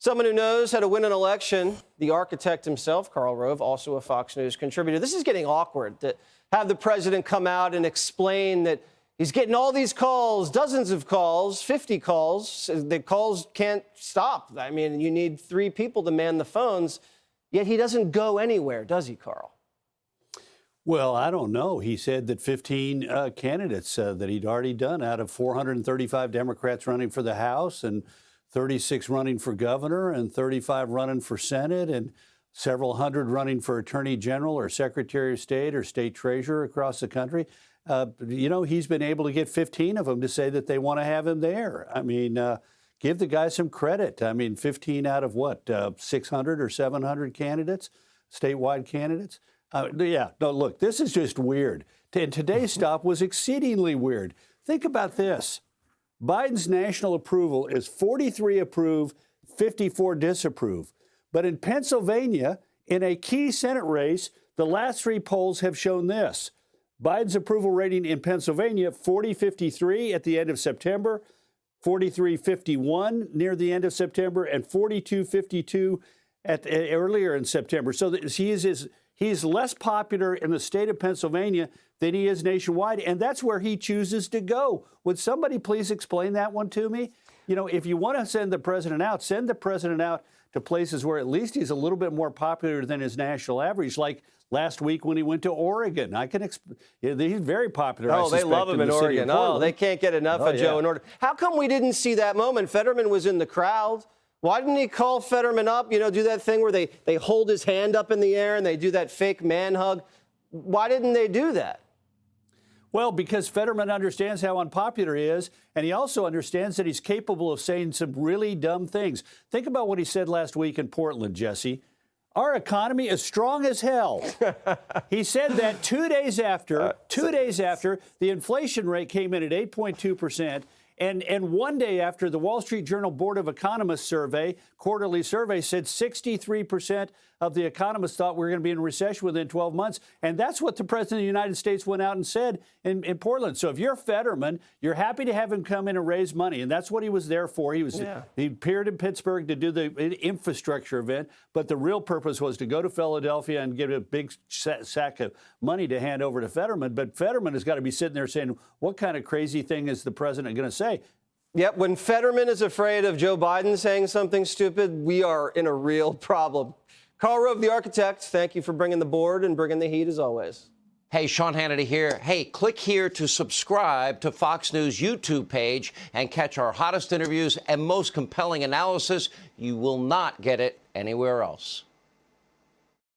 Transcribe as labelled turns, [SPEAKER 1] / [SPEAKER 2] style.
[SPEAKER 1] Someone who knows how to win an election, the architect himself, Karl Rove, also a Fox News contributor. This is getting awkward to have the president come out and explain that he's getting all these calls, dozens of calls, 50 calls. The calls can't stop. I mean, you need 3 people to man the phones, yet he doesn't go anywhere, does he, Karl?
[SPEAKER 2] Well, I don't know. He said that 15 candidates that he'd already done out of 435 Democrats running for the House and 36 running for governor and 35 running for Senate and several hundred running for attorney general or secretary of state or state treasurer across the country. He's been able to get 15 of them to say that they want to have him there. I mean, give the guy some credit. I mean, 15 out of what, 600 or 700 candidates, statewide candidates? Look, this is just weird. And today's stop was exceedingly weird. Think about this. Biden's national approval is 43 approve, 54 disapprove. But in Pennsylvania, in a key Senate race, the last 3 polls have shown this. Biden's approval rating in Pennsylvania, 40-53 at the end of September, 43-51 near the end of September, and 42-52 earlier in September. So he's less popular in the state of Pennsylvania than he is nationwide, and that's where he chooses to go. Would somebody please explain that one to me? You know, if you want to send the president out to places where at least he's a little bit more popular than his national average, like last week when he went to Oregon. He's very popular.
[SPEAKER 1] Oh, they love him in Oregon. Oh, they can't get enough of Joe in Oregon. How come we didn't see that moment? Fetterman was in the crowd. Why didn't he call Fetterman up, do that thing where they hold his hand up in the air and they do that fake man hug? Why didn't they do that?
[SPEAKER 2] Well, because Fetterman understands how unpopular he is, and he also understands that he's capable of saying some really dumb things. Think about what he said last week in Portland, Jesse. Our economy is strong as hell. He said that 2 days after the inflation rate came in at 8.2%. And 1 day after the Wall Street Journal Board of Economists quarterly survey said 63% of the economists thought we were going to be in a recession within 12 months. And that's what the president of the United States went out and said in Portland. So if you're Fetterman, you're happy to have him come in and raise money. And that's what he was there for. He appeared in Pittsburgh to do the infrastructure event. But the real purpose was to go to Philadelphia and give a big sack of money to hand over to Fetterman. But Fetterman has got to be sitting there saying, what kind of crazy thing is the president going to say?
[SPEAKER 1] Yep, when Fetterman is afraid of Joe Biden saying something stupid, we are in a real problem. Karl Rove, the architect, thank you for bringing the board and bringing the heat as always.
[SPEAKER 3] Hey, Sean Hannity here. Hey, click here to subscribe to Fox News YouTube page and catch our hottest interviews and most compelling analysis. You will not get it anywhere else.